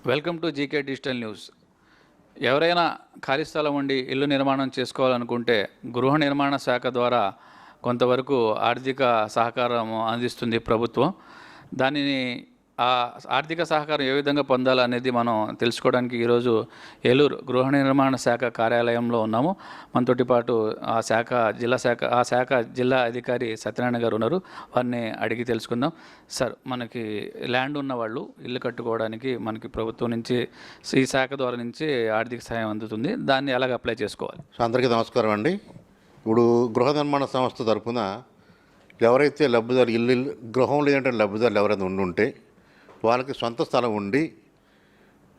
Welcome to GK digital news. ఎవరైనా ఖాళీ స్థలం ఉండి ఇల్లు నిర్మాణం చేసుకోవాలనుకుంటే గృహ నిర్మాణ శాఖ ద్వారా కొంతవరకు ఆర్థిక సహకారం అందిస్తుంది ప్రభుత్వం. దానిని ఆ ఆర్థిక సహకారం ఏ విధంగా పొందాలనేది మనం తెలుసుకోవడానికి ఈరోజు ఏలూరు గృహ నిర్మాణ శాఖ కార్యాలయంలో ఉన్నాము. మనతోటి పాటు ఆ శాఖ జిల్లా అధికారి సత్యనారాయణ గారు ఉన్నారు. వారిని అడిగి తెలుసుకుందాం. సార్, మనకి ల్యాండ్ ఉన్న వాళ్ళు ఇల్లు కట్టుకోవడానికి మనకి ప్రభుత్వం నుంచి ఈ శాఖ ద్వారా నుంచి ఆర్థిక సహాయం అందుతుంది. దాన్ని ఎలాగ అప్లై చేసుకోవాలి? అందరికీ నమస్కారం అండి. ఇప్పుడు గృహ నిర్మాణ సంస్థ తరఫున ఎవరైతే లబ్ధిదారు గృహం లేదంటే లబ్ధిదారులు ఎవరైనా ఉండుంటే వాళ్ళకి సొంత స్థలం ఉండి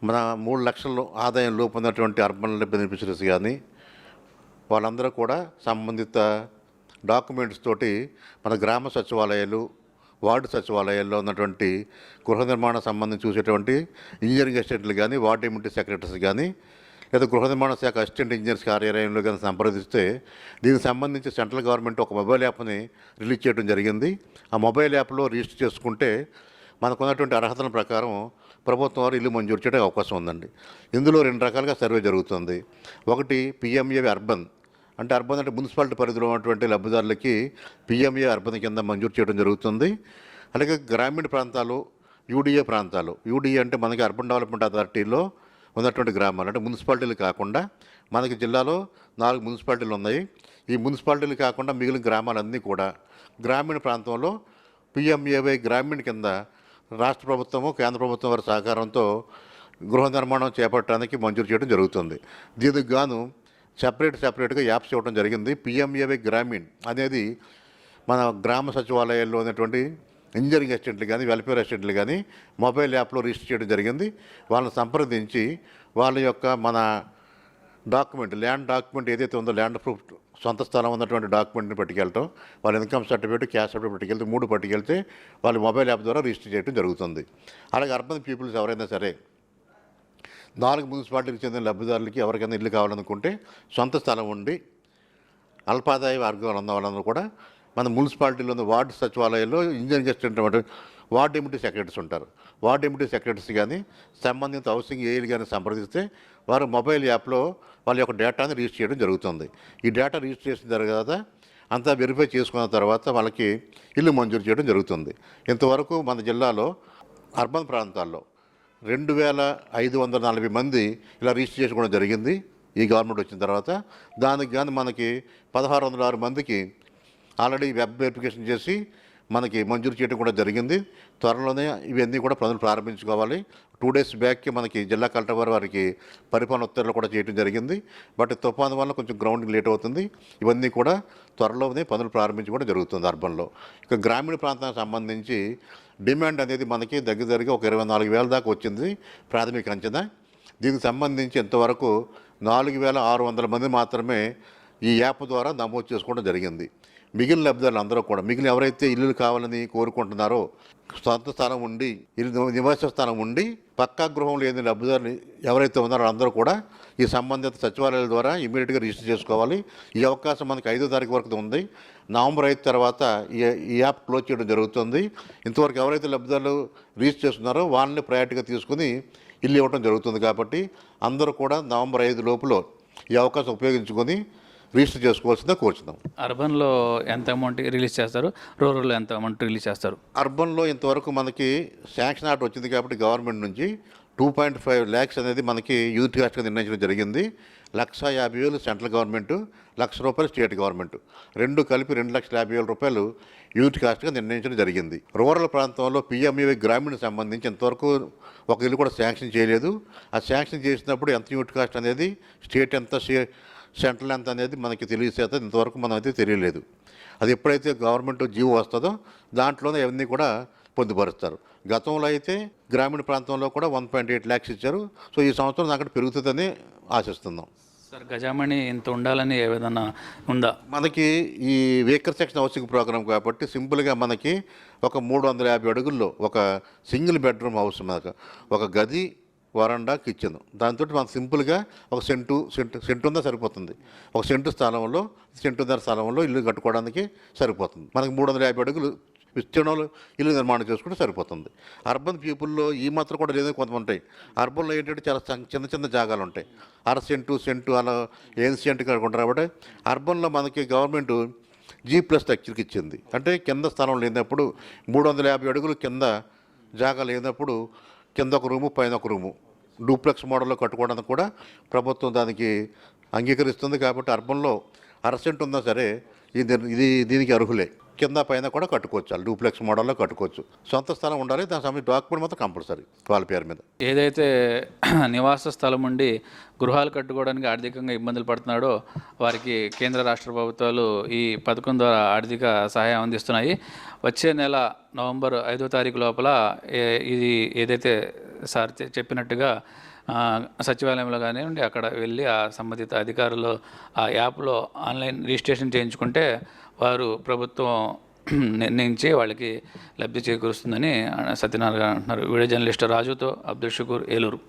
మన 3 లక్షల ఆదాయం లోపు ఉన్నటువంటి అర్బన్ బెనిఫిషరీస్ కానీ వాళ్ళందరూ కూడా సంబంధిత డాక్యుమెంట్స్ తోటి మన గ్రామ సచివాలయాలు, వార్డు సచివాలయాల్లో ఉన్నటువంటి గృహ నిర్మాణం సంబంధించి చూసేటువంటి ఇంజనీరింగ్ అసిస్టెంట్లు కానీ, వార్డు కమిటీ సెక్రటరీస్ కానీ, లేదా గృహ నిర్మాణ శాఖ అసిస్టెంట్ ఇంజనీర్స్ కార్యాలయంలో కానీ సంప్రదిస్తే దీనికి సంబంధించి సెంట్రల్ గవర్నమెంట్ ఒక మొబైల్ యాప్ని రిలీజ్ చేయడం జరిగింది. ఆ మొబైల్ యాప్లో రిజిస్టర్ చేసుకుంటే మనకు ఉన్నటువంటి అర్హతల ప్రకారం ప్రభుత్వం వారు ఇల్లు మంజూరు చేయడానికి అవకాశం ఉందండి. ఇందులో 2 రకాలుగా సర్వే జరుగుతుంది. ఒకటి పిఎంఏ అర్బన్, అంటే అర్బన్ అంటే మున్సిపాలిటీ పరిధిలో ఉన్నటువంటి లబ్ధిదారులకి పిఎంఏ అర్బన్ కింద మంజూరు చేయడం జరుగుతుంది. అలాగే గ్రామీణ ప్రాంతాలు, యూడిఏ ప్రాంతాలు, యూడిఏ అంటే మనకి అర్బన్ డెవలప్మెంట్ అథారిటీలో ఉన్నటువంటి గ్రామాలు, అంటే మున్సిపాలిటీలు కాకుండా మనకి జిల్లాలో 4 మున్సిపాలిటీలు ఉన్నాయి. ఈ మున్సిపాలిటీలు కాకుండా మిగిలిన గ్రామాలన్నీ కూడా గ్రామీణ ప్రాంతంలో పిఎంఏవై గ్రామీణ కింద రాష్ట్ర ప్రభుత్వము, కేంద్ర ప్రభుత్వం వారి సహకారంతో గృహ నిర్మాణం చేపట్టడానికి మంజూరు చేయడం జరుగుతుంది. దీనికి గాను సెపరేట్గా యాప్స్ ఇవ్వడం జరిగింది. పిఎంఏవై గ్రామీణ్ అనేది మన గ్రామ సచివాలయాల్లో ఉన్నటువంటి ఇంజనీరింగ్ అసిస్టెంట్లు కానీ, వెల్ఫేర్ అసిస్టెంట్లు కానీ మొబైల్ యాప్లో రిజిస్టర్ చేయడం జరిగింది. వాళ్ళని సంప్రదించి వాళ్ళ యొక్క మన డాక్యుమెంట్, ల్యాండ్ డాక్యుమెంట్ ఏదైతే ఉందో, ల్యాండ్ ప్రూఫ్, సొంత స్థలం ఉన్నటువంటి డాక్యుమెంట్ని పట్టుకెళ్ళటం, వాళ్ళ ఇన్కమ్ సర్టిఫికేట్, క్యాస్ట్ సర్టిఫికేట్ పట్టుకెళ్తే 3 పట్టుకెళ్తే వాళ్ళు మొబైల్ యాప్ ద్వారా రిజిస్టర్ చేయడం జరుగుతుంది. అలాగే అర్బన్ పీపుల్స్ ఎవరైనా సరే 4 మున్సిపాలిటీకి చెందిన లబ్ధిదారులకి ఎవరికైనా ఇల్లు కావాలనుకుంటే సొంత స్థలం ఉండి అల్పాదాయ వర్గాలు ఉన్న వాళ్ళందరూ కూడా మన మున్సిపాలిటీలో ఉన్న వార్డు సచివాలయాల్లో engineering assistant, ward committee secretaries ఉంటారు. వార్డు కమిటీ సెక్రటరీస్ కానీ, సంబంధిత హౌసింగ్ ఏఈలు కానీ సంప్రదిస్తే వారు మొబైల్ యాప్లో వాళ్ళ యొక్క డేటాని రిజిస్టర్ చేయడం జరుగుతుంది. ఈ డేటా రిజిస్టర్ చేసిన తర్వాత అంతా వెరిఫై చేసుకున్న తర్వాత వాళ్ళకి ఇల్లు మంజూరు చేయడం జరుగుతుంది. ఇంతవరకు మన జిల్లాలో అర్బన్ ప్రాంతాల్లో 2540 మంది ఇలా రిజిస్టర్ చేసుకోవడం జరిగింది ఈ గవర్నమెంట్ వచ్చిన తర్వాత. దానికి కానీ మనకి 1606 మందికి ఆల్రెడీ వెబ్ వెరిఫికేషన్ చేసి మనకి మంజూరు చేయడం కూడా జరిగింది. త్వరలోనే ఇవన్నీ కూడా పనులు ప్రారంభించుకోవాలి. 2 డేస్ బ్యాక్కి మనకి జిల్లా కలెక్టర్ వారికి పరిపాలన ఉత్తర్వులు కూడా చేయడం జరిగింది. బట్ తుఫాను వల్ల కొంచెం గ్రౌండింగ్ లేట్ అవుతుంది. ఇవన్నీ కూడా త్వరలోనే పనులు ప్రారంభించుకోవడం జరుగుతుంది అర్బన్లో. ఇక గ్రామీణ ప్రాంతానికి సంబంధించి డిమాండ్ అనేది మనకి దగ్గరగా ఒక 24,000 దాకా వచ్చింది ప్రాథమిక అంచనా. దీనికి సంబంధించి ఇంతవరకు 4,600 మంది మాత్రమే ఈ యాప్ ద్వారా నమోదు చేసుకోవడం జరిగింది. మిగిలిన లబ్ధిదారులు అందరూ కూడా, మిగిలిన ఎవరైతే ఇల్లు కావాలని కోరుకుంటున్నారో, సొంత స్థలం ఉండి, నివాస స్థలం ఉండి పక్కా గృహం లేని లబ్ధిదారులు ఎవరైతే ఉన్నారో అందరూ కూడా ఈ సంబంధిత సచివాలయాల ద్వారా ఇమీడియట్గా రిజిస్టర్ చేసుకోవాలి. ఈ అవకాశం మనకి 5వ తారీఖు వరకు ఉంది. నవంబర్ 5 తర్వాత ఈ యాప్ క్లోజ్ చేయడం జరుగుతుంది. ఇంతవరకు ఎవరైతే లబ్ధిదారులు రిజిస్టర్ చేస్తున్నారో వాళ్ళని ప్రయారిటీగా తీసుకుని ఇల్లు ఇవ్వడం జరుగుతుంది. కాబట్టి అందరూ కూడా నవంబర్ 5 లోపల ఈ అవకాశం ఉపయోగించుకొని రిజిస్టర్ చేసుకోవాల్సిందే కోరుచున్నాం. అర్బన్లో ఎంత అమౌంట్ రిలీజ్ చేస్తారు, రూరల్లో ఎంత అమౌంట్ రిలీజ్ చేస్తారు? అర్బన్లో ఇంతవరకు మనకి శాంక్షన్ ఆర్డర్ వచ్చింది కాబట్టి గవర్నమెంట్ నుంచి 2.5 lakhs అనేది మనకి యూత్ కాస్ట్గా నిర్ణయించడం జరిగింది. 1,50,000 సెంట్రల్ గవర్నమెంట్, ₹1,00,000 స్టేట్ గవర్నమెంట్, రెండు కలిపి ₹2,50,000 యూత్ కాస్ట్గా నిర్ణయించడం జరిగింది. రూరల్ ప్రాంతంలో పిఎంఏ గ్రామీణ సంబంధించి ఇంతవరకు ఒక ఇల్లు కూడా శాంక్షన్ చేయలేదు. ఆ శాంక్షన్ చేసినప్పుడు ఎంత యూత్ కాస్ట్ అనేది, స్టేట్ ఎంత, సెంట్రల్ ఎంత అనేది మనకి తెలియచేత ఇంతవరకు మనం అయితే తెలియలేదు. అది ఎప్పుడైతే గవర్నమెంట్ జీవో వస్తుందో దాంట్లోనే అవన్నీ కూడా పొందుపరుస్తారు. గతంలో అయితే గ్రామీణ ప్రాంతంలో కూడా 1.8 lakhs ఇచ్చారు. సో ఈ సంవత్సరం అక్కడ పెరుగుతుందని ఆశిస్తున్నాం. సార్, గజామణి ఇంత ఉండాలని ఏదైనా ఉందా? మనకి ఈ వేకర్ సెక్షన్ హౌసింగ్ ప్రోగ్రామ్ కాబట్టి సింపుల్గా మనకి ఒక 350 అడుగుల్లో ఒక సింగిల్ బెడ్రూమ్ హౌస్, మనకు ఒక గది, వరండా, కిచెన్, దాంతో మనకు సింపుల్గా ఒక సెంటు ఉందా సరిపోతుంది. ఒక సెంటు స్థలంలో, సెంటున్నర స్థలంలో ఇల్లు కట్టుకోవడానికి సరిపోతుంది. మనకి 350 అడుగులు విస్తీర్ణంలో ఇల్లు నిర్మాణం చేసుకుంటే సరిపోతుంది. అర్బన్ పీపుల్లో ఈ మాత్రం కూడా లేదని కొంతమంది ఉంటాయి. అర్బన్లో ఏంటంటే చాలా చిన్న చిన్న జాగాలు ఉంటాయి, అర సెంటు అలా ఏన్సియంట్ కనుకుంటారు. కాబట్టి అర్బన్లో మనకి గవర్నమెంట్ G+ స్ట్రక్చర్కి ఇచ్చింది. అంటే కింద స్థలం లేనప్పుడు 350 అడుగులు కింద జాగా లేనప్పుడు కింద ఒక రూము పైన ఒక రూము డూప్లెక్స్ మోడల్లో కట్టుకోవడానికి కూడా ప్రభుత్వం దానికి అంగీకరిస్తుంది. కాబట్టి అర్బన్లో అర సెంటు ఉన్నా సరే ఇది దీనికి అర్హులే. కింద పైన కూడా కట్టుకోవచ్చు, వాళ్ళు డూప్లెక్స్ మోడల్లో కట్టుకోవచ్చు. సొంత స్థలం ఉండాలి, దాని సమయం డాక్యుమెంట్ మాత్రం కంపల్సరీ వాళ్ళ పేరు మీద. ఏదైతే నివాస స్థలం ఉండి గృహాలు కట్టుకోవడానికి ఆర్థికంగా ఇబ్బందులు పడుతున్నాడో వారికి కేంద్ర రాష్ట్ర ప్రభుత్వాలు ఈ పథకం ద్వారా ఆర్థిక సహాయం అందిస్తున్నాయి. వచ్చే నెల నవంబర్ 5వ తారీఖు లోపల ఇది ఏదైతే సార్ చెప్పినట్టుగా సచివాలయంలో కానివ్వండి అక్కడ వెళ్ళి ఆ సంబంధిత అధికారులు ఆ యాప్లో ఆన్లైన్ రిజిస్ట్రేషన్ చేయించుకుంటే వారు ప్రభుత్వం నిర్ణయించి వాళ్ళకి లబ్ధి చేకూరుస్తుందని సత్యనారాయణ గారు అంటున్నారు. వీడియో జర్నలిస్ట్ రాజుతో అబ్దుల్ షకూర్, ఏలూరు.